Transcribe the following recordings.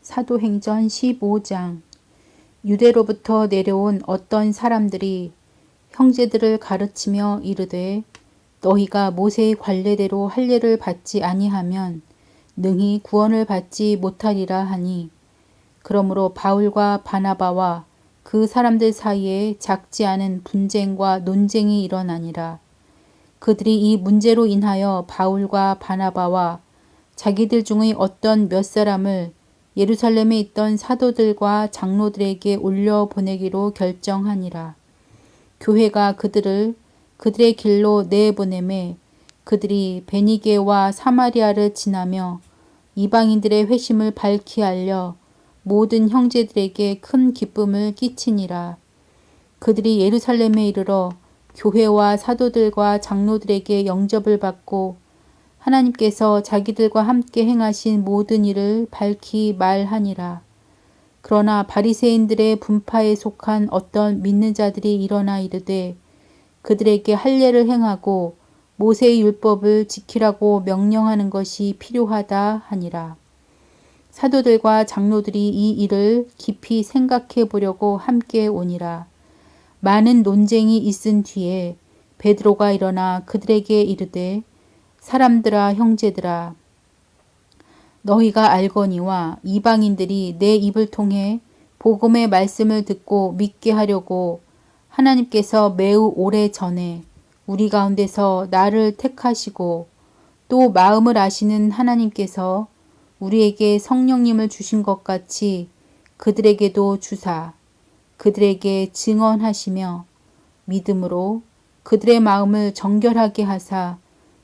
사도행전 15장. 유대로부터 내려온 어떤 사람들이 형제들을 가르치며 이르되 너희가 모세의 관례대로 할례를 받지 아니하면 능히 구원을 받지 못하리라 하니, 그러므로 바울과 바나바와 그 사람들 사이에 작지 않은 분쟁과 논쟁이 일어나니라. 그들이 이 문제로 인하여 바울과 바나바와 자기들 중의 어떤 몇 사람을 예루살렘에 있던 사도들과 장로들에게 올려보내기로 결정하니라. 교회가 그들을 그들의 길로 내보내매 그들이 베니게와 사마리아를 지나며 이방인들의 회심을 밝히 알려 모든 형제들에게 큰 기쁨을 끼치니라. 그들이 예루살렘에 이르러 교회와 사도들과 장로들에게 영접을 받고 하나님께서 자기들과 함께 행하신 모든 일을 밝히 말하니라. 그러나 바리새인들의 분파에 속한 어떤 믿는 자들이 일어나 이르되 그들에게 할례를 행하고 모세의 율법을 지키라고 명령하는 것이 필요하다 하니라. 사도들과 장로들이 이 일을 깊이 생각해 보려고 함께 오니라. 많은 논쟁이 있은 뒤에 베드로가 일어나 그들에게 이르되 사람들아, 형제들아, 너희가 알거니와 이방인들이 내 입을 통해 복음의 말씀을 듣고 믿게 하려고 하나님께서 매우 오래 전에 우리 가운데서 나를 택하시고 또 마음을 아시는 하나님께서 우리에게 성령님을 주신 것 같이 그들에게도 주사 그들에게 증언하시며 믿음으로 그들의 마음을 정결하게 하사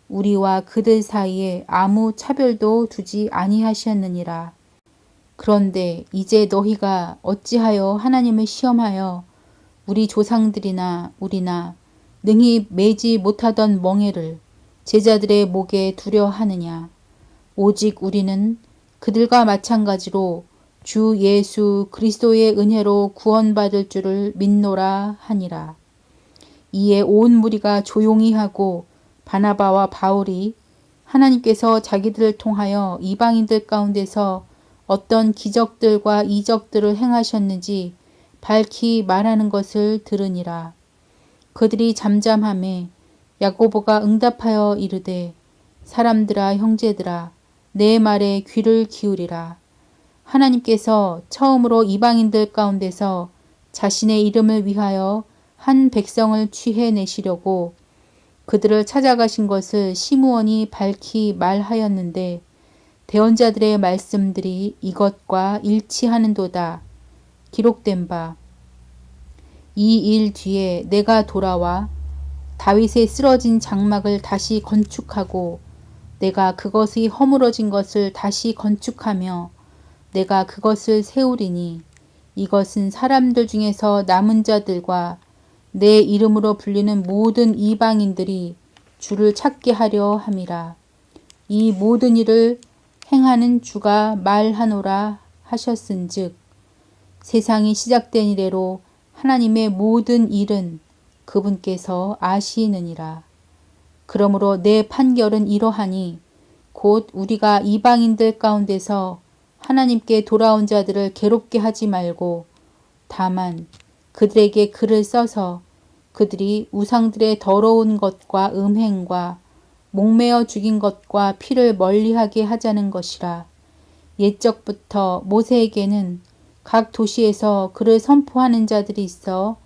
우리와 그들 사이에 아무 차별도 두지 아니하셨느니라. 그런데 이제 너희가 어찌하여 하나님을 시험하여 우리 조상들이나 우리나 능히 매지 못하던 멍에를 제자들의 목에 두려 하느냐. 오직 우리는 그들과 마찬가지로 주 예수 그리스도의 은혜로 구원받을 줄을 믿노라 하니라. 이에 온 무리가 조용히 하고 바나바와 바울이 하나님께서 자기들을 통하여 이방인들 가운데서 어떤 기적들과 이적들을 행하셨는지 밝히 말하는 것을 들으니라. 그들이 잠잠하매 야고보가 응답하여 이르되 사람들아, 형제들아, 내 말에 귀를 기울이라. 하나님께서 처음으로 이방인들 가운데서 자신의 이름을 위하여 한 백성을 취해내시려고 그들을 찾아가신 것을 시므온이 밝히 말하였는데 대언자들의 말씀들이 이것과 일치하는도다. 기록된 바 이 일 뒤에 내가 돌아와 다윗의 쓰러진 장막을 다시 건축하고 내가 그것의 허물어진 것을 다시 건축하며 내가 그것을 세우리니 이것은 사람들 중에서 남은 자들과 내 이름으로 불리는 모든 이방인들이 주를 찾게 하려 함이라. 이 모든 일을 행하는 주가 말하노라 하셨은즉 세상이 시작된 이래로 하나님의 모든 일은 그분께서 아시느니라. 그러므로 내 판결은 이러하니 곧 우리가 이방인들 가운데서 하나님께 돌아온 자들을 괴롭게 하지 말고 다만 그들에게 글을 써서 그들이 우상들의 더러운 것과 음행과 목매어 죽인 것과 피를 멀리하게 하자는 것이라. 옛적부터 모세에게는 각 도시에서 글을 선포하는 자들이 있어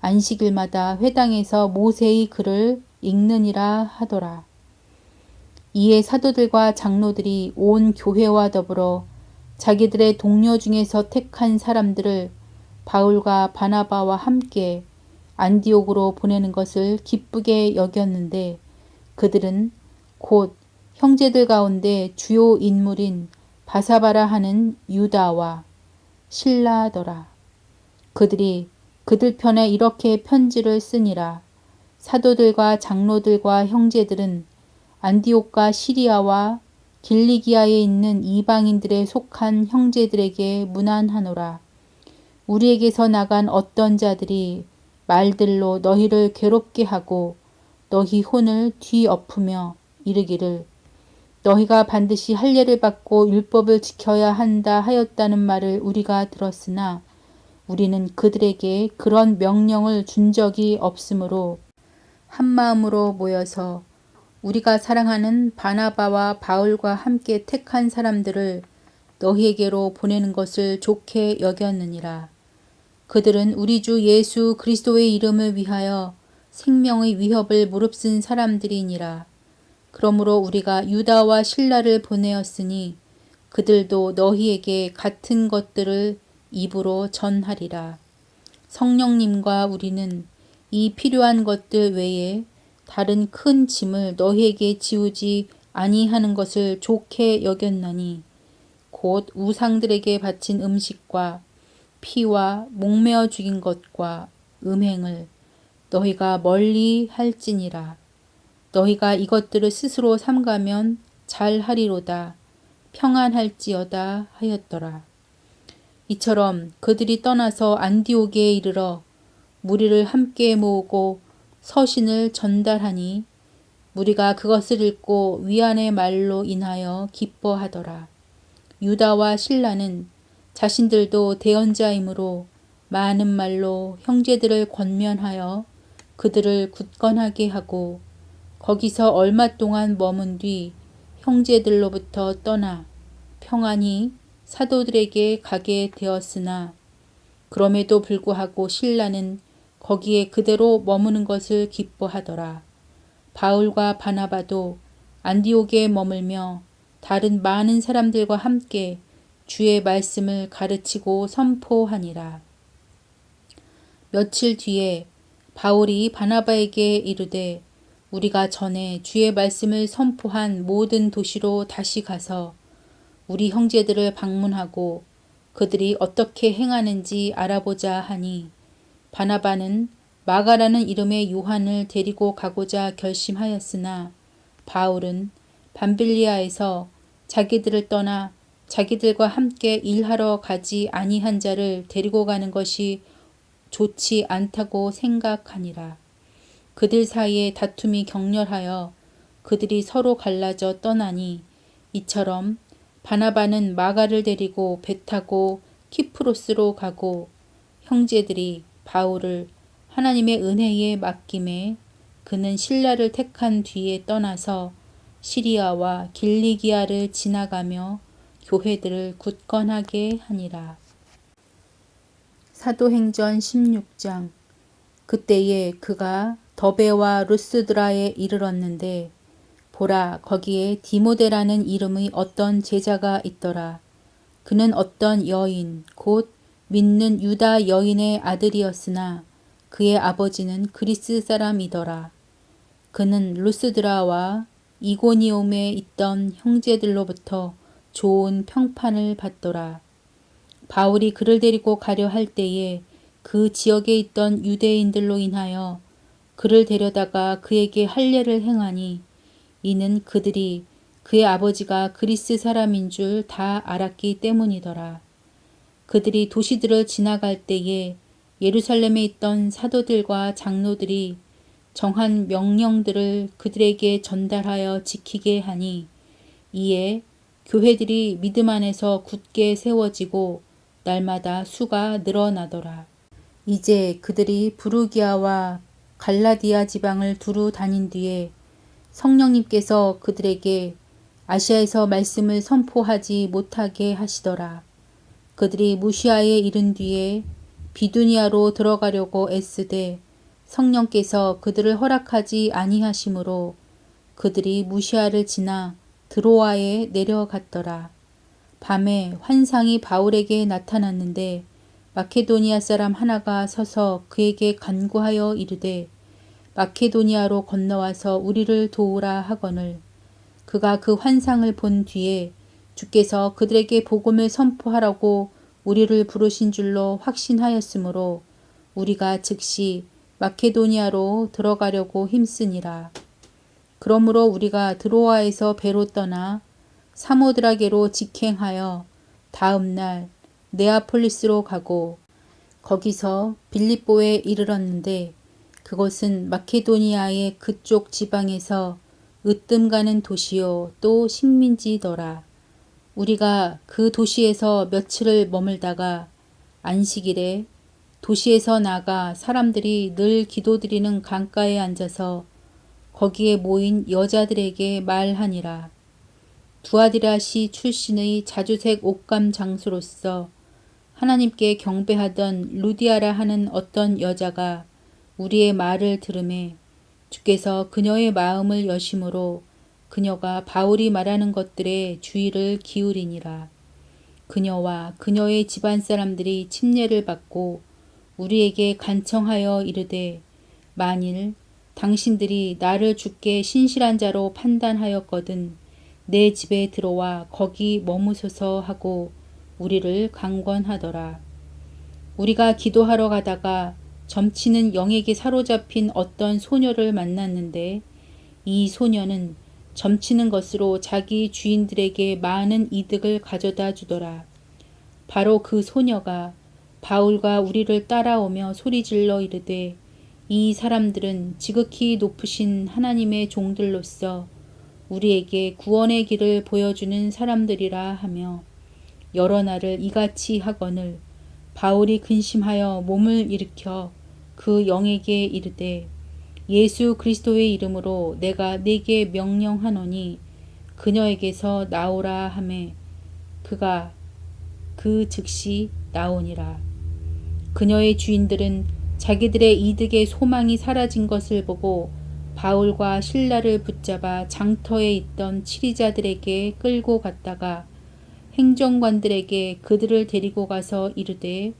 안식일마다 회당에서 모세의 글을 읽느니라 하더라. 이에 사도들과 장로들이 온 교회와 더불어 자기들의 동료 중에서 택한 사람들을 바울과 바나바와 함께 안디옥으로 보내는 것을 기쁘게 여겼는데 그들은 곧 형제들 가운데 주요 인물인 바사바라 하는 유다와 실라더라. 그들이 그들 편에 이렇게 편지를 쓰니라. 사도들과 장로들과 형제들은 안디옥과 시리아와 길리기아에 있는 이방인들에 속한 형제들에게 문안하노라. 우리에게서 나간 어떤 자들이 말들로 너희를 괴롭게 하고 너희 혼을 뒤엎으며 이르기를 너희가 반드시 할례를 받고 율법을 지켜야 한다 하였다는 말을 우리가 들었으나 우리는 그들에게 그런 명령을 준 적이 없으므로 한 마음으로 모여서 우리가 사랑하는 바나바와 바울과 함께 택한 사람들을 너희에게로 보내는 것을 좋게 여겼느니라. 그들은 우리 주 예수 그리스도의 이름을 위하여 생명의 위협을 무릅쓴 사람들이니라. 그러므로 우리가 유다와 실라를 보내었으니 그들도 너희에게 같은 것들을 입으로 전하리라. 성령님과 우리는 이 필요한 것들 외에 다른 큰 짐을 너희에게 지우지 아니하는 것을 좋게 여겼나니 곧 우상들에게 바친 음식과 피와 목매어 죽인 것과 음행을 너희가 멀리 할지니라. 너희가 이것들을 스스로 삼가면 잘하리로다. 평안할지어다 하였더라. 이처럼 그들이 떠나서 안디옥에 이르러 무리를 함께 모으고 서신을 전달하니 무리가 그것을 읽고 위안의 말로 인하여 기뻐하더라. 유다와 실라는 자신들도 대언자이므로 많은 말로 형제들을 권면하여 그들을 굳건하게 하고 거기서 얼마 동안 머문 뒤 형제들로부터 떠나 평안히 사도들에게 가게 되었으나 그럼에도 불구하고 실라는 거기에 그대로 머무는 것을 기뻐하더라. 바울과 바나바도 안디옥에 머물며 다른 많은 사람들과 함께 주의 말씀을 가르치고 선포하니라. 며칠 뒤에 바울이 바나바에게 이르되 우리가 전에 주의 말씀을 선포한 모든 도시로 다시 가서 우리 형제들을 방문하고 그들이 어떻게 행하는지 알아보자 하니 바나바는 마가라는 이름의 요한을 데리고 가고자 결심하였으나 바울은 밤빌리아에서 자기들을 떠나 자기들과 함께 일하러 가지 아니한 자를 데리고 가는 것이 좋지 않다고 생각하니라. 그들 사이에 다툼이 격렬하여 그들이 서로 갈라져 떠나니 이처럼 바나바는 마가를 데리고 배 타고 키프로스로 가고 형제들이 바울을 하나님의 은혜에 맡김에 그는 실라를 택한 뒤에 떠나서 시리아와 길리기아를 지나가며 교회들을 굳건하게 하니라. 사도행전 16장. 그때에 그가 더베와 루스드라에 이르렀는데 보라 거기에 디모데라는 이름의 어떤 제자가 있더라. 그는 어떤 여인 곧 믿는 유다 여인의 아들이었으나 그의 아버지는 그리스 사람이더라. 그는 루스드라와 이고니옴에 있던 형제들로부터 좋은 평판을 받더라. 바울이 그를 데리고 가려 할 때에 그 지역에 있던 유대인들로 인하여 그를 데려다가 그에게 할례를 행하니 이는 그들이 그의 아버지가 그리스 사람인 줄 다 알았기 때문이더라. 그들이 도시들을 지나갈 때에 예루살렘에 있던 사도들과 장로들이 정한 명령들을 그들에게 전달하여 지키게 하니 이에 교회들이 믿음 안에서 굳게 세워지고 날마다 수가 늘어나더라. 이제 그들이 부르기아와 갈라디아 지방을 두루 다닌 뒤에 성령님께서 그들에게 아시아에서 말씀을 선포하지 못하게 하시더라. 그들이 무시아에 이른 뒤에 비두니아로 들어가려고 애쓰되 성령께서 그들을 허락하지 아니하시므로 그들이 무시아를 지나 드로아에 내려갔더라. 밤에 환상이 바울에게 나타났는데 마케도니아 사람 하나가 서서 그에게 간구하여 이르되 마케도니아로 건너와서 우리를 도우라 하거늘 그가 그 환상을 본 뒤에 주께서 그들에게 복음을 선포하라고 우리를 부르신 줄로 확신하였으므로 우리가 즉시 마케도니아로 들어가려고 힘쓰니라. 그러므로 우리가 드로아에서 배로 떠나 사모드라게로 직행하여 다음 날 네아폴리스로 가고 거기서 빌립보에 이르렀는데 그것은 마케도니아의 그쪽 지방에서 으뜸 가는 도시요 또 식민지더라. 우리가 그 도시에서 며칠을 머물다가 안식일에 도시에서 나가 사람들이 늘 기도드리는 강가에 앉아서 거기에 모인 여자들에게 말하니라. 두아디라시 출신의 자주색 옷감 장수로서 하나님께 경배하던 루디아라 하는 어떤 여자가 우리의 말을 들으매 주께서 그녀의 마음을 여심으로 그녀가 바울이 말하는 것들에 주의를 기울이니라. 그녀와 그녀의 집안 사람들이 침례를 받고 우리에게 간청하여 이르되 만일 당신들이 나를 주께 신실한 자로 판단하였거든 내 집에 들어와 거기 머무소서 하고 우리를 강권하더라. 우리가 기도하러 가다가 점치는 영에게 사로잡힌 어떤 소녀를 만났는데 이 소녀는 점치는 것으로 자기 주인들에게 많은 이득을 가져다 주더라. 바로 그 소녀가 바울과 우리를 따라오며 소리질러 이르되 이 사람들은 지극히 높으신 하나님의 종들로서 우리에게 구원의 길을 보여주는 사람들이라 하며 여러 날을 이같이 하거늘 바울이 근심하여 몸을 일으켜 그 영에게 이르되 예수 그리스도의 이름으로 내가 네게 명령하노니 그녀에게서 나오라 하매 그가 그 즉시 나오니라. 그녀의 주인들은 자기들의 이득의 소망이 사라진 것을 보고 바울과 실라를 붙잡아 장터에 있던 치리자들에게 끌고 갔다가 행정관들에게 그들을 데리고 가서 이르되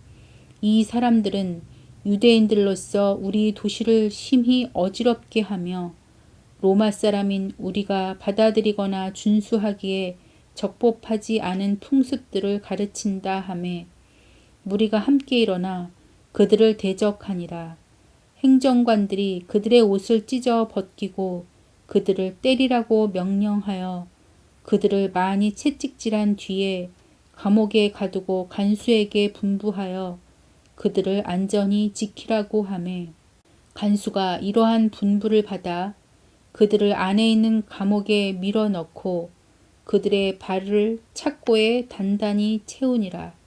이 사람들은 유대인들로서 우리 도시를 심히 어지럽게 하며 로마 사람인 우리가 받아들이거나 준수하기에 적법하지 않은 풍습들을 가르친다 하매 무리가 함께 일어나 그들을 대적하니라. 행정관들이 그들의 옷을 찢어 벗기고 그들을 때리라고 명령하여 그들을 많이 채찍질한 뒤에 감옥에 가두고 간수에게 분부하여 그들을 안전히 지키라고 하매 간수가 이러한 분부를 받아 그들을 안에 있는 감옥에 밀어넣고 그들의 발을 착고에 단단히 채우니라.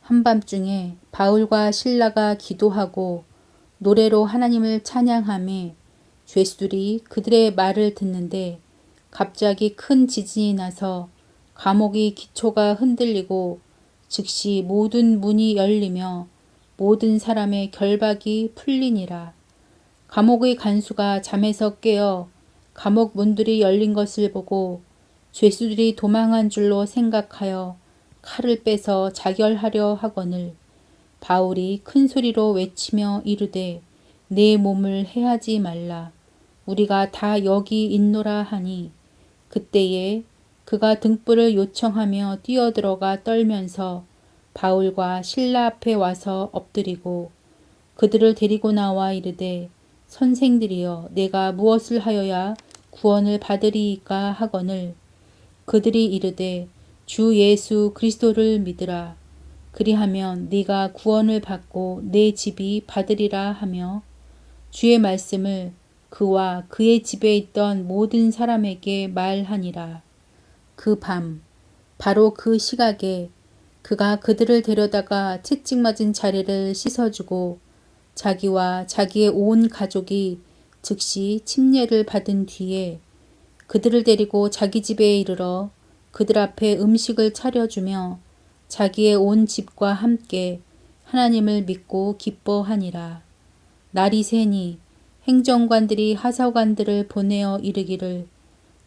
한밤중에 바울과 실라가 기도하고 노래로 하나님을 찬양하며 죄수들이 그들의 말을 듣는데 갑자기 큰 지진이 나서 감옥의 기초가 흔들리고 즉시 모든 문이 열리며 모든 사람의 결박이 풀리니라. 감옥의 간수가 잠에서 깨어 감옥 문들이 열린 것을 보고 죄수들이 도망한 줄로 생각하여 칼을 빼서 자결하려 하거늘 바울이 큰 소리로 외치며 이르되 내 몸을 해하지 말라. 우리가 다 여기 있노라 하니 그때에 그가 등불을 요청하며 뛰어들어가 떨면서 바울과 실라 앞에 와서 엎드리고 그들을 데리고 나와 이르되 선생들이여 내가 무엇을 하여야 구원을 받으리이까 하거늘 그들이 이르되 주 예수 그리스도를 믿으라. 그리하면 네가 구원을 받고 내 집이 받으리라 하며 주의 말씀을 그와 그의 집에 있던 모든 사람에게 말하니라. 그 밤 바로 그 시각에 그가 그들을 데려다가 채찍 맞은 자리를 씻어주고 자기와 자기의 온 가족이 즉시 침례를 받은 뒤에 그들을 데리고 자기 집에 이르러 그들 앞에 음식을 차려주며 자기의 온 집과 함께 하나님을 믿고 기뻐하니라. 날이 새니 행정관들이 하사관들을 보내어 이르기를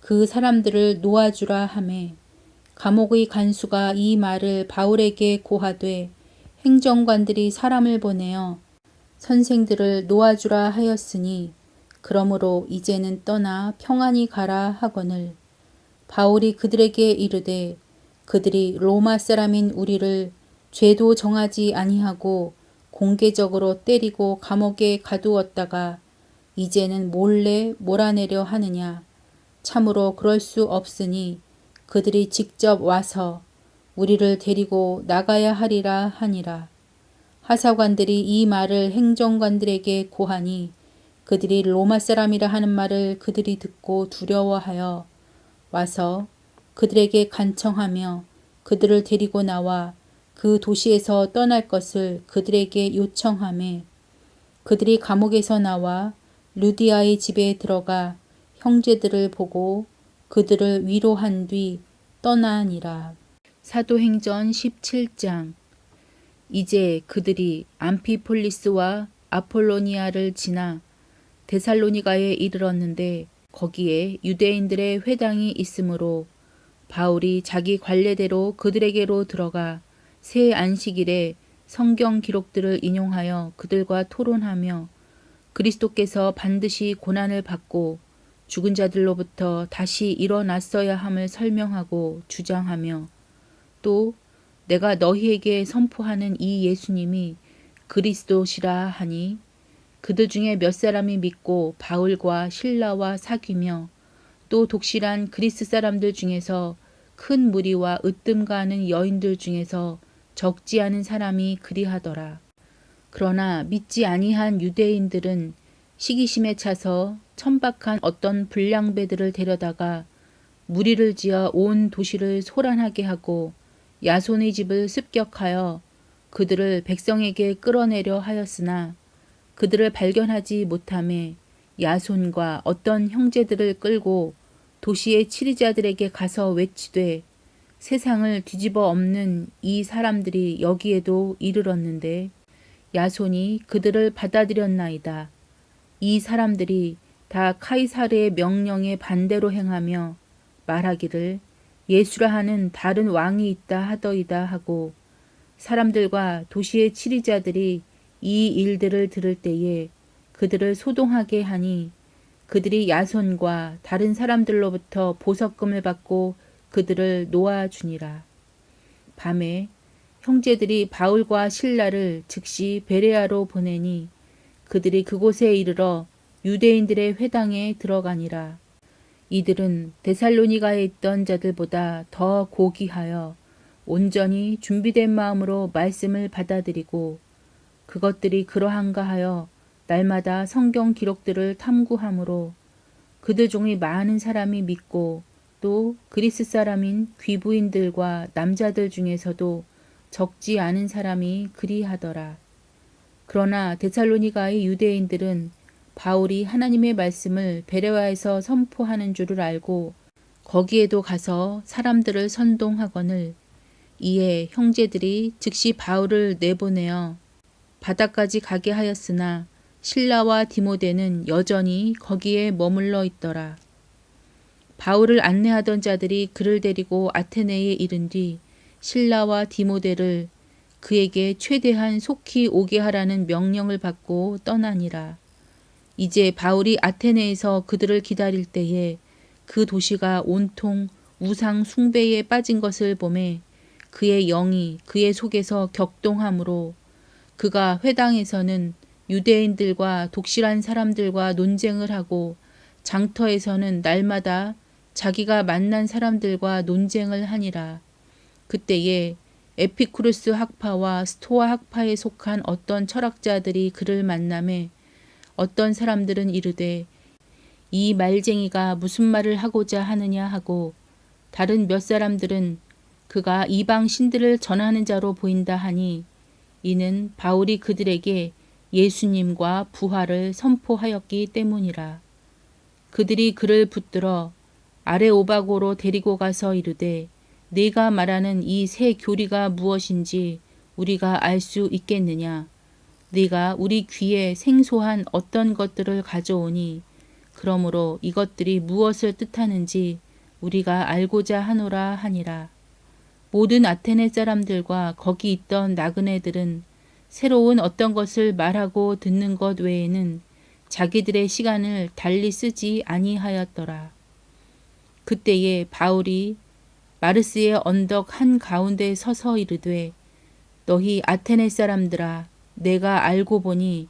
그 사람들을 놓아주라 하매 감옥의 간수가 이 말을 바울에게 고하되 행정관들이 사람을 보내어 선생들을 놓아주라 하였으니 그러므로 이제는 떠나 평안히 가라 하거늘 바울이 그들에게 이르되 그들이 로마 사람인 우리를 죄도 정하지 아니하고 공개적으로 때리고 감옥에 가두었다가 이제는 몰래 몰아내려 하느냐. 참으로 그럴 수 없으니 그들이 직접 와서 우리를 데리고 나가야 하리라 하니라. 하사관들이 이 말을 행정관들에게 고하니 그들이 로마 사람이라 하는 말을 그들이 듣고 두려워하여 와서 그들에게 간청하며 그들을 데리고 나와 그 도시에서 떠날 것을 그들에게 요청하매 그들이 감옥에서 나와 루디아의 집에 들어가 형제들을 보고 그들을 위로한 뒤 떠나니라. 사도행전 17장. 이제 그들이 암피폴리스와 아폴로니아를 지나 데살로니가에 이르렀는데 거기에 유대인들의 회당이 있으므로 바울이 자기 관례대로 그들에게로 들어가 새 안식일에 성경 기록들을 인용하여 그들과 토론하며 그리스도께서 반드시 고난을 받고 죽은 자들로부터 다시 일어났어야 함을 설명하고 주장하며 또 내가 너희에게 선포하는 이 예수님이 그리스도시라 하니 그들 중에 몇 사람이 믿고 바울과 실라와 사귀며 또 독실한 그리스 사람들 중에서 큰 무리와 으뜸가는 여인들 중에서 적지 않은 사람이 그리하더라. 그러나 믿지 아니한 유대인들은 시기심에 차서 천박한 어떤 불량배들을 데려다가 무리를 지어 온 도시를 소란하게 하고 야손의 집을 습격하여 그들을 백성에게 끌어내려 하였으나 그들을 발견하지 못하매 야손과 어떤 형제들을 끌고 도시의 치리자들에게 가서 외치되 세상을 뒤집어 엎는 이 사람들이 여기에도 이르렀는데 야손이 그들을 받아들였나이다. 이 사람들이 다 카이사르의 명령에 반대로 행하며 말하기를 예수라 하는 다른 왕이 있다 하더이다 하고 사람들과 도시의 치리자들이 이 일들을 들을 때에 그들을 소동하게 하니 그들이 야손과 다른 사람들로부터 보석금을 받고 그들을 놓아주니라. 밤에 형제들이 바울과 실라를 즉시 베레아로 보내니 그들이 그곳에 이르러 유대인들의 회당에 들어가니라. 이들은 데살로니가에 있던 자들보다 더 고귀하여 온전히 준비된 마음으로 말씀을 받아들이고 그것들이 그러한가 하여 날마다 성경 기록들을 탐구하므로 그들 중에 많은 사람이 믿고 또 그리스 사람인 귀부인들과 남자들 중에서도 적지 않은 사람이 그리하더라. 그러나 데살로니가의 유대인들은 바울이 하나님의 말씀을 베레아에서 선포하는 줄을 알고 거기에도 가서 사람들을 선동하거늘 이에 형제들이 즉시 바울을 내보내어 바다까지 가게 하였으나 실라와 디모데는 여전히 거기에 머물러 있더라. 바울을 안내하던 자들이 그를 데리고 아테네에 이른 뒤 실라와 디모데를 그에게 최대한 속히 오게 하라는 명령을 받고 떠나니라. 이제 바울이 아테네에서 그들을 기다릴 때에 그 도시가 온통 우상 숭배에 빠진 것을 보매 그의 영이 그의 속에서 격동하므로 그가 회당에서는 유대인들과 독실한 사람들과 논쟁을 하고 장터에서는 날마다 자기가 만난 사람들과 논쟁을 하니라. 그때에 에피쿠르스 학파와 스토아 학파에 속한 어떤 철학자들이 그를 만나매 어떤 사람들은 이르되 이 말쟁이가 무슨 말을 하고자 하느냐 하고 다른 몇 사람들은 그가 이방 신들을 전하는 자로 보인다 하니 이는 바울이 그들에게 예수님과 부활을 선포하였기 때문이라. 그들이 그를 붙들어 아레오바고로 데리고 가서 이르되 네가 말하는 이 새 교리가 무엇인지 우리가 알 수 있겠느냐. 네가 우리 귀에 생소한 어떤 것들을 가져오니 그러므로 이것들이 무엇을 뜻하는지 우리가 알고자 하노라 하니라. 모든 아테네 사람들과 거기 있던 나그네들은 새로운 어떤 것을 말하고 듣는 것 외에는 자기들의 시간을 달리 쓰지 아니하였더라. 그때에 바울이 마르스의 언덕 한 가운데 서서 이르되 너희 아테네 사람들아 내가 알고 보니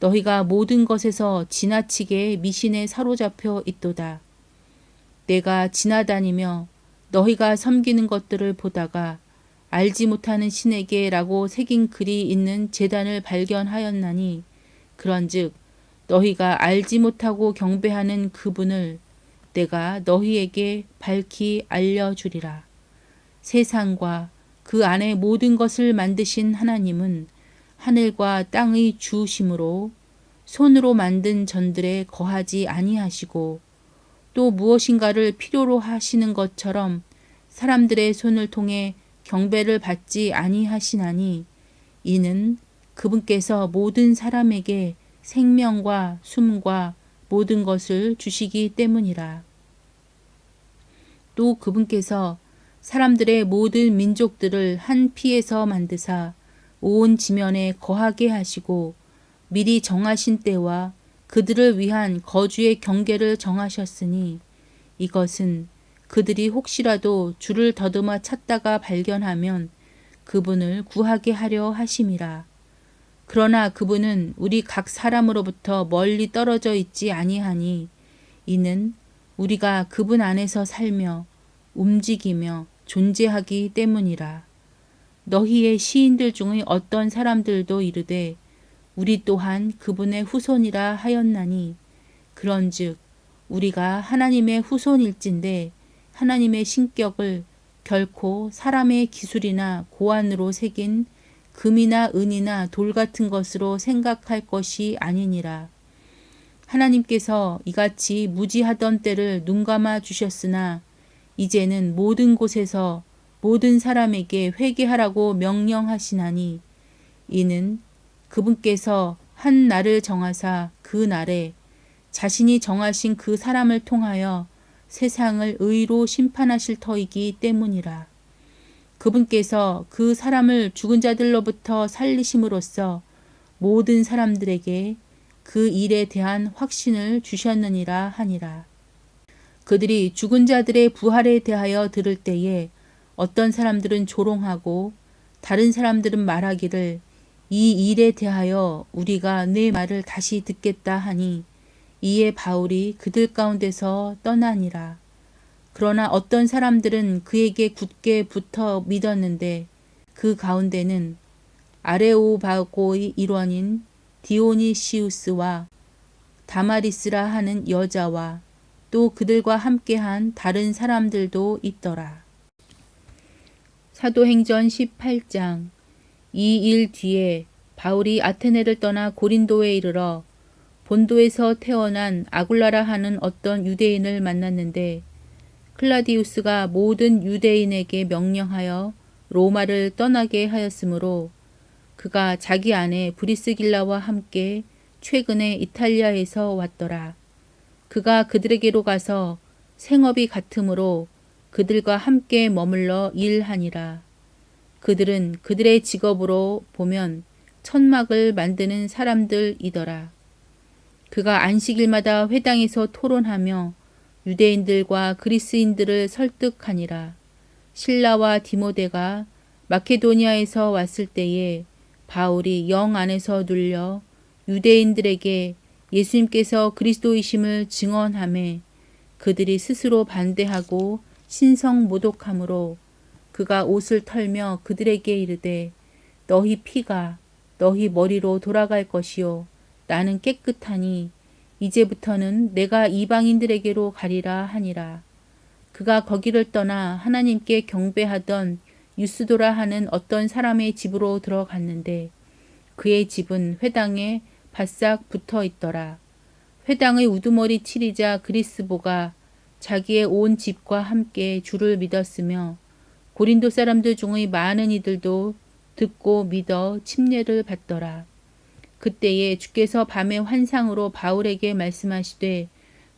너희가 모든 것에서 지나치게 미신에 사로잡혀 있도다. 내가 지나다니며 너희가 섬기는 것들을 보다가 알지 못하는 신에게 라고 새긴 글이 있는 제단을 발견하였나니 그런즉 너희가 알지 못하고 경배하는 그분을 내가 너희에게 밝히 알려주리라. 세상과 그 안에 모든 것을 만드신 하나님은 하늘과 땅의 주심으로 손으로 만든 전들에 거하지 아니하시고 또 무엇인가를 필요로 하시는 것처럼 사람들의 손을 통해 경배를 받지 아니하시나니 이는 그분께서 모든 사람에게 생명과 숨과 모든 것을 주시기 때문이라. 또 그분께서 사람들의 모든 민족들을 한 피에서 만드사 온 지면에 거하게 하시고 미리 정하신 때와 그들을 위한 거주의 경계를 정하셨으니 이것은 그들이 혹시라도 주를 더듬어 찾다가 발견하면 그분을 구하게 하려 하심이라. 그러나 그분은 우리 각 사람으로부터 멀리 떨어져 있지 아니하니 이는 우리가 그분 안에서 살며 움직이며 존재하기 때문이라. 너희의 시인들 중의 어떤 사람들도 이르되 우리 또한 그분의 후손이라 하였나니 그런즉 우리가 하나님의 후손일진데 하나님의 신격을 결코 사람의 기술이나 고안으로 새긴 금이나 은이나 돌 같은 것으로 생각할 것이 아니니라. 하나님께서 이같이 무지하던 때를 눈감아 주셨으나 이제는 모든 곳에서 모든 사람에게 회개하라고 명령하시나니 이는 그분께서 한 날을 정하사 그 날에 자신이 정하신 그 사람을 통하여 세상을 의로 심판하실 터이기 때문이라. 그분께서 그 사람을 죽은 자들로부터 살리심으로써 모든 사람들에게 그 일에 대한 확신을 주셨느니라 하니라. 그들이 죽은 자들의 부활에 대하여 들을 때에 어떤 사람들은 조롱하고 다른 사람들은 말하기를 이 일에 대하여 우리가 네 말을 다시 듣겠다 하니 이에 바울이 그들 가운데서 떠나니라. 그러나 어떤 사람들은 그에게 굳게 붙어 믿었는데 그 가운데는 아레오바고의 일원인 디오니시우스와 다마리스라 하는 여자와 또 그들과 함께한 다른 사람들도 있더라. 사도행전 18장. 이 일 뒤에 바울이 아테네를 떠나 고린도에 이르러 본도에서 태어난 아굴라라 하는 어떤 유대인을 만났는데 클라디우스가 모든 유대인에게 명령하여 로마를 떠나게 하였으므로 그가 자기 아내 브리스길라와 함께 최근에 이탈리아에서 왔더라. 그가 그들에게로 가서 생업이 같으므로 그들과 함께 머물러 일하니라. 그들은 그들의 직업으로 보면 천막을 만드는 사람들이더라. 그가 안식일마다 회당에서 토론하며 유대인들과 그리스인들을 설득하니라. 실라와 디모데가 마케도니아에서 왔을 때에 바울이 영 안에서 눌려 유대인들에게 예수님께서 그리스도이심을 증언하매 그들이 스스로 반대하고 신성모독함으로 그가 옷을 털며 그들에게 이르되 너희 피가 너희 머리로 돌아갈 것이요 나는 깨끗하니 이제부터는 내가 이방인들에게로 가리라 하니라. 그가 거기를 떠나 하나님께 경배하던 유스도라 하는 어떤 사람의 집으로 들어갔는데 그의 집은 회당에 바싹 붙어 있더라. 회당의 우두머리 칠이자 그리스보가 자기의 온 집과 함께 주를 믿었으며 고린도 사람들 중의 많은 이들도 듣고 믿어 침례를 받더라. 그때에 주께서 밤의 환상으로 바울에게 말씀하시되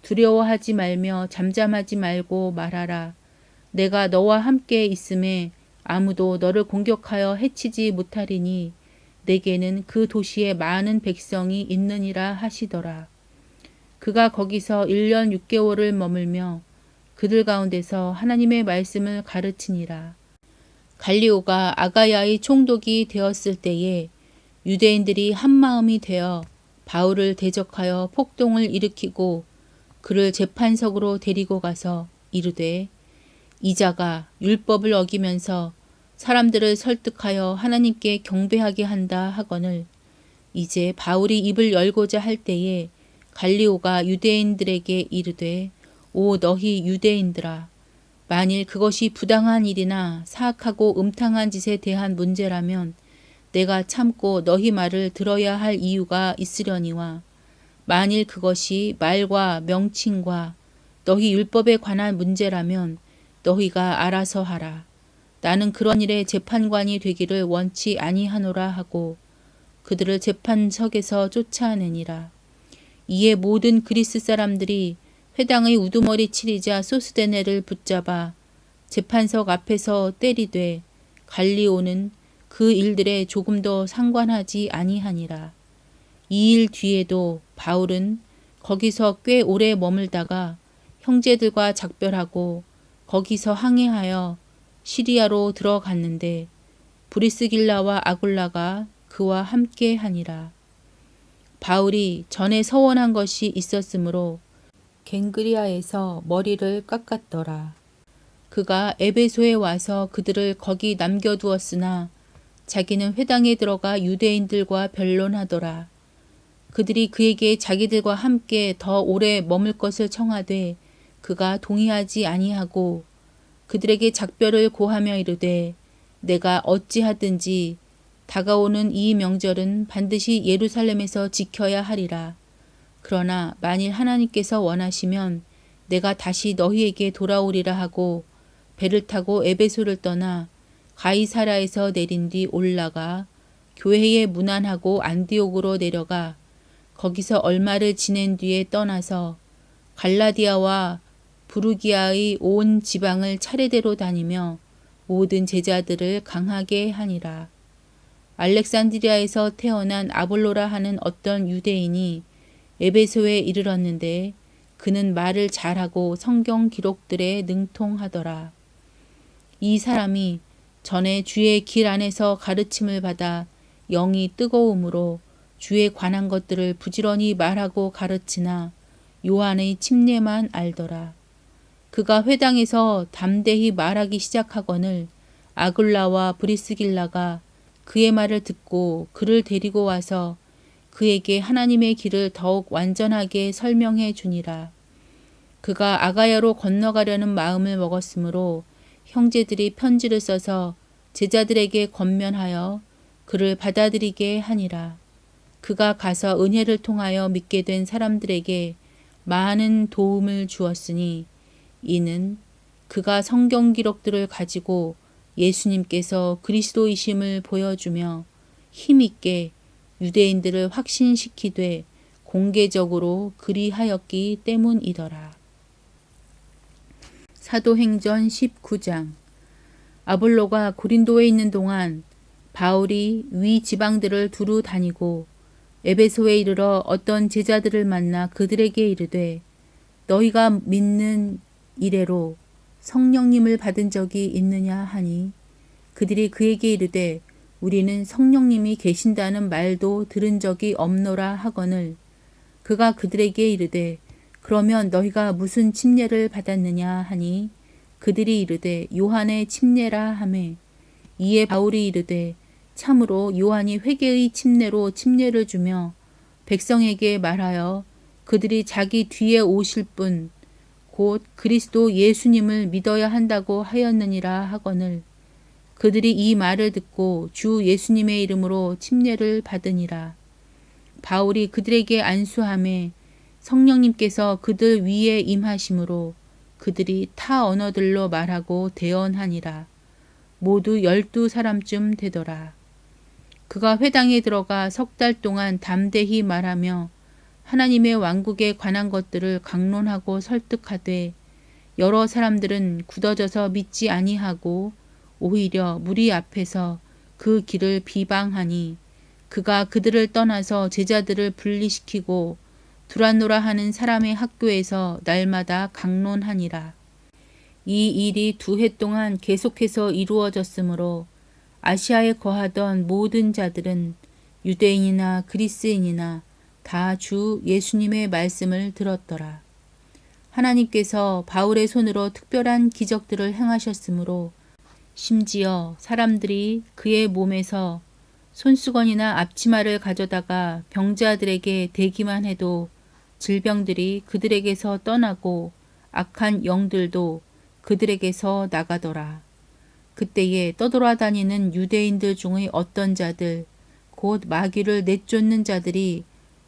두려워하지 말며 잠잠하지 말고 말하라. 내가 너와 함께 있음에 아무도 너를 공격하여 해치지 못하리니 내게는 그 도시에 많은 백성이 있느니라 하시더라. 그가 거기서 1년 6개월을 머물며 그들 가운데서 하나님의 말씀을 가르치니라. 갈리오가 아가야의 총독이 되었을 때에 유대인들이 한마음이 되어 바울을 대적하여 폭동을 일으키고 그를 재판석으로 데리고 가서 이르되 이 자가 율법을 어기면서 사람들을 설득하여 하나님께 경배하게 한다 하거늘 이제 바울이 입을 열고자 할 때에 갈리오가 유대인들에게 이르되 오 너희 유대인들아 만일 그것이 부당한 일이나 사악하고 음탕한 짓에 대한 문제라면 내가 참고 너희 말을 들어야 할 이유가 있으려니와 만일 그것이 말과 명칭과 너희 율법에 관한 문제라면 너희가 알아서 하라. 나는 그런 일에 재판관이 되기를 원치 아니하노라 하고 그들을 재판석에서 쫓아내니라. 이에 모든 그리스 사람들이 회당의 우두머리 치리자 소스데네를 붙잡아 재판석 앞에서 때리되 갈리오는 그 일들에 조금 더 상관하지 아니하니라. 이 일 뒤에도 바울은 거기서 꽤 오래 머물다가 형제들과 작별하고 거기서 항해하여 시리아로 들어갔는데 브리스길라와 아굴라가 그와 함께 하니라. 바울이 전에 서원한 것이 있었으므로 갱그리아에서 머리를 깎았더라. 그가 에베소에 와서 그들을 거기 남겨두었으나 자기는 회당에 들어가 유대인들과 변론하더라. 그들이 그에게 자기들과 함께 더 오래 머물 것을 청하되 그가 동의하지 아니하고 그들에게 작별을 고하며 이르되 내가 어찌하든지 다가오는 이 명절은 반드시 예루살렘에서 지켜야 하리라. 그러나 만일 하나님께서 원하시면 내가 다시 너희에게 돌아오리라 하고 배를 타고 에베소를 떠나 가이사라에서 내린 뒤 올라가 교회에 문안하고 안디옥으로 내려가 거기서 얼마를 지낸 뒤에 떠나서 갈라디아와 부르기아의 온 지방을 차례대로 다니며 모든 제자들을 강하게 하니라. 알렉산드리아에서 태어난 아볼로라 하는 어떤 유대인이 에베소에 이르렀는데 그는 말을 잘하고 성경 기록들에 능통하더라. 이 사람이 전에 주의 길 안에서 가르침을 받아 영이 뜨거움으로 주에 관한 것들을 부지런히 말하고 가르치나 요한의 침례만 알더라. 그가 회당에서 담대히 말하기 시작하거늘 아굴라와 브리스길라가 그의 말을 듣고 그를 데리고 와서 그에게 하나님의 길을 더욱 완전하게 설명해 주니라. 그가 아가야로 건너가려는 마음을 먹었으므로 형제들이 편지를 써서 제자들에게 권면하여 그를 받아들이게 하니라. 그가 가서 은혜를 통하여 믿게 된 사람들에게 많은 도움을 주었으니 이는 그가 성경 기록들을 가지고 예수님께서 그리스도이심을 보여주며 힘있게 유대인들을 확신시키되 공개적으로 그리하였기 때문이더라. 사도행전 19장. 아볼로가 고린도에 있는 동안 바울이 위 지방들을 두루 다니고 에베소에 이르러 어떤 제자들을 만나 그들에게 이르되 너희가 믿는 이래로 성령님을 받은 적이 있느냐 하니 그들이 그에게 이르되 우리는 성령님이 계신다는 말도 들은 적이 없노라 하거늘 그가 그들에게 이르되 그러면 너희가 무슨 침례를 받았느냐 하니 그들이 이르되 요한의 침례라 하매 이에 바울이 이르되 참으로 요한이 회개의 침례로 침례를 주며 백성에게 말하여 그들이 자기 뒤에 오실 분 곧 그리스도 예수님을 믿어야 한다고 하였느니라 하거늘 그들이 이 말을 듣고 주 예수님의 이름으로 침례를 받으니라. 바울이 그들에게 안수하매 성령님께서 그들 위에 임하심으로 그들이 타 언어들로 말하고 대언하니라. 모두 12사람쯤 되더라. 그가 회당에 들어가 3달 동안 담대히 말하며 하나님의 왕국에 관한 것들을 강론하고 설득하되 여러 사람들은 굳어져서 믿지 아니하고 오히려 무리 앞에서 그 길을 비방하니 그가 그들을 떠나서 제자들을 분리시키고 두란노라 하는 사람의 학교에서 날마다 강론하니라. 이 일이 2해 동안 계속해서 이루어졌으므로 아시아에 거하던 모든 자들은 유대인이나 그리스인이나 다 주 예수님의 말씀을 들었더라. 하나님께서 바울의 손으로 특별한 기적들을 행하셨으므로 심지어 사람들이 그의 몸에서 손수건이나 앞치마를 가져다가 병자들에게 대기만 해도 질병들이 그들에게서 떠나고 악한 영들도 그들에게서 나가더라. 그때에 떠돌아다니는 유대인들 중의 어떤 자들, 곧 마귀를 내쫓는 자들이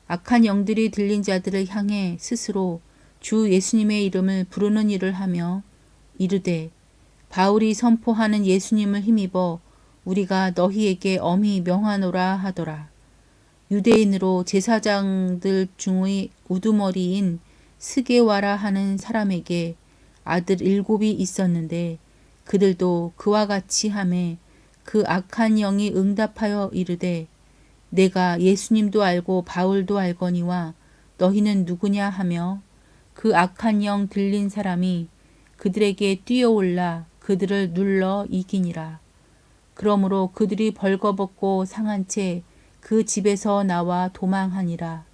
악한 영들이 들린 자들을 향해 스스로 주 예수님의 이름을 부르는 일을 하며 이르되 바울이 선포하는 예수님을 힘입어 우리가 너희에게 엄히 명하노라 하더라. 유대인으로 제사장들 중의 우두머리인 스게와라 하는 사람에게 아들 7이 있었는데 그들도 그와 같이 하매 그 악한 영이 응답하여 이르되 내가 예수님도 알고 바울도 알거니와 너희는 누구냐 하며 그 악한 영 들린 사람이 그들에게 뛰어올라 그들을 눌러 이기니라. 그러므로 그들이 벌거벗고 상한 채 그 집에서 나와 도망하니라.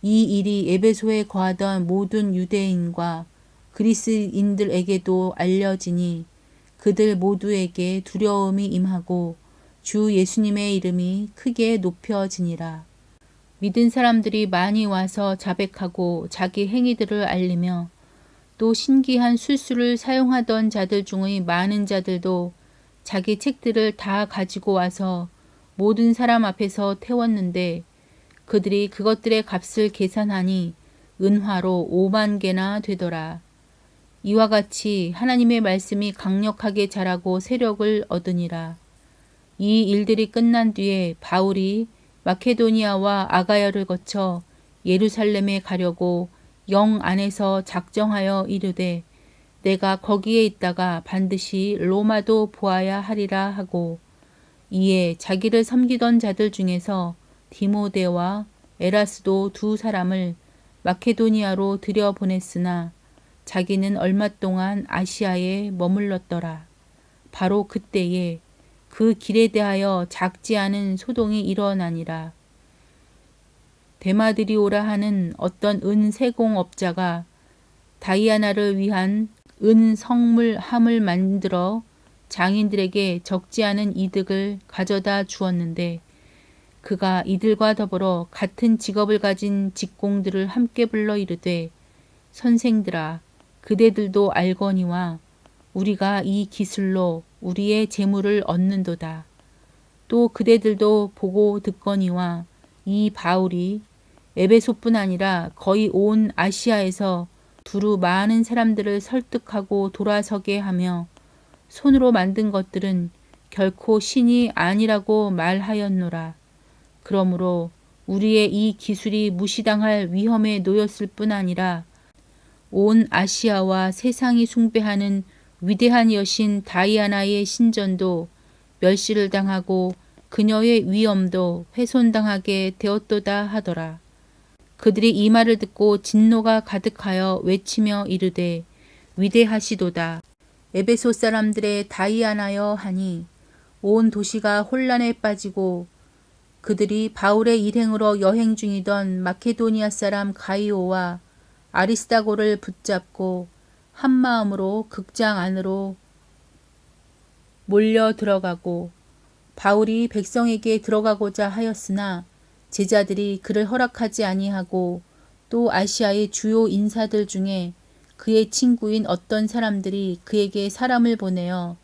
이 일이 에베소에 거하던 모든 유대인과 그리스인들에게도 알려지니 그들 모두에게 두려움이 임하고 주 예수님의 이름이 크게 높여지니라. 믿은 사람들이 많이 와서 자백하고 자기 행위들을 알리며 또 신기한 술수를 사용하던 자들 중의 많은 자들도 자기 책들을 다 가지고 와서 모든 사람 앞에서 태웠는데 그들이 그것들의 값을 계산하니 은화로 5만 개나 되더라. 이와 같이 하나님의 말씀이 강력하게 자라고 세력을 얻으니라. 이 일들이 끝난 뒤에 바울이 마케도니아와 아가야를 거쳐 예루살렘에 가려고 영 안에서 작정하여 이르되 내가 거기에 있다가 반드시 로마도 보아야 하리라 하고 이에 자기를 섬기던 자들 중에서 디모데와 에라스도 2사람을 마케도니아로 들여보냈으나 자기는 얼마 동안 아시아에 머물렀더라. 바로 그때에 그 길에 대하여 작지 않은 소동이 일어나니라. 데마드리오라 하는 어떤 은 세공업자가 다이아나를 위한 은 성물함을 만들어 장인들에게 적지 않은 이득을 가져다 주었는데 그가 이들과 더불어 같은 직업을 가진 직공들을 함께 불러 이르되 선생들아 그대들도 알거니와 우리가 이 기술로 우리의 재물을 얻는도다. 또 그대들도 보고 듣거니와 이 바울이 에베소뿐 아니라 거의 온 아시아에서 두루 많은 사람들을 설득하고 돌아서게 하며 손으로 만든 것들은 결코 신이 아니라고 말하였노라. 그러므로 우리의 이 기술이 무시당할 위험에 놓였을 뿐 아니라 온 아시아와 세상이 숭배하는 위대한 여신 다이아나의 신전도 멸시를 당하고 그녀의 위엄도 훼손당하게 되었도다 하더라. 그들이 이 말을 듣고 진노가 가득하여 외치며 이르되 위대하시도다. 에베소 사람들의 다이아나여 하니 온 도시가 혼란에 빠지고 그들이 바울의 일행으로 여행 중이던 마케도니아 사람 가이오와 아리스다고를 붙잡고 한마음으로 극장 안으로 몰려 들어가고 바울이 백성에게 들어가고자 하였으나 제자들이 그를 허락하지 아니하고 또 아시아의 주요 인사들 중에 그의 친구인 어떤 사람들이 그에게 사람을 보내어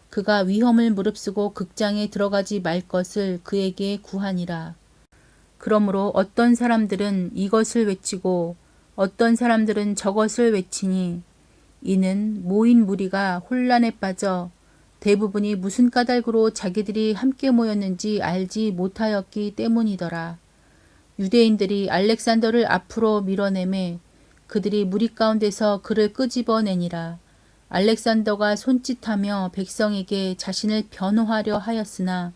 그가 위험을 무릅쓰고 극장에 들어가지 말 것을 그에게 구하니라. 그러므로 어떤 사람들은 이것을 외치고 어떤 사람들은 저것을 외치니 이는 모인 무리가 혼란에 빠져 대부분이 무슨 까닭으로 자기들이 함께 모였는지 알지 못하였기 때문이더라. 유대인들이 알렉산더를 앞으로 밀어내매 그들이 무리 가운데서 그를 끄집어내니라. 알렉산더가 손짓하며 백성에게 자신을 변호하려 하였으나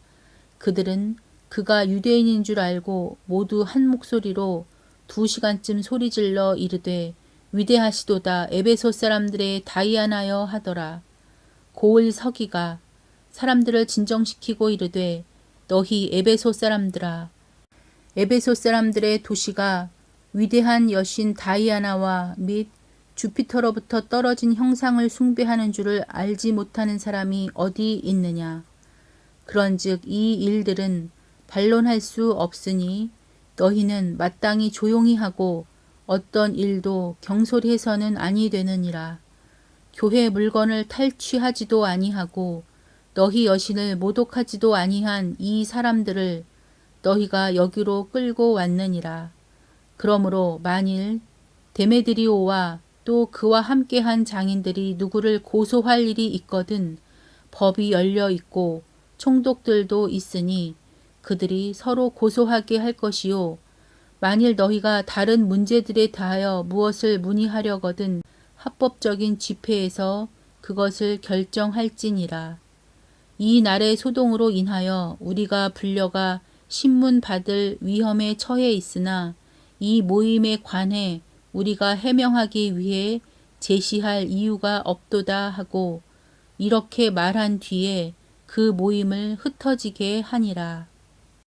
그들은 그가 유대인인 줄 알고 모두 한 목소리로 2시간쯤 소리질러 이르되 위대하시도다 에베소 사람들의 다이아나여 하더라. 고을 서기가 사람들을 진정시키고 이르되 너희 에베소 사람들아 에베소 사람들의 도시가 위대한 여신 다이아나와 및 주피터로부터 떨어진 형상을 숭배하는 줄을 알지 못하는 사람이 어디 있느냐. 그런즉 이 일들은 반론할 수 없으니 너희는 마땅히 조용히 하고 어떤 일도 경솔히 해서는 아니 되느니라. 교회 물건을 탈취하지도 아니하고 너희 여신을 모독하지도 아니한 이 사람들을 너희가 여기로 끌고 왔느니라. 그러므로 만일 데메드리오와 또 그와 함께한 장인들이 누구를 고소할 일이 있거든 법이 열려 있고 총독들도 있으니 그들이 서로 고소하게 할 것이요. 만일 너희가 다른 문제들에 대하여 무엇을 문의하려거든 합법적인 집회에서 그것을 결정할지니라. 이 날의 소동으로 인하여 우리가 불려가 신문 받을 위험에 처해 있으나 이 모임에 관해 우리가 해명하기 위해 제시할 이유가 없도다 하고 이렇게 말한 뒤에 그 모임을 흩어지게 하니라.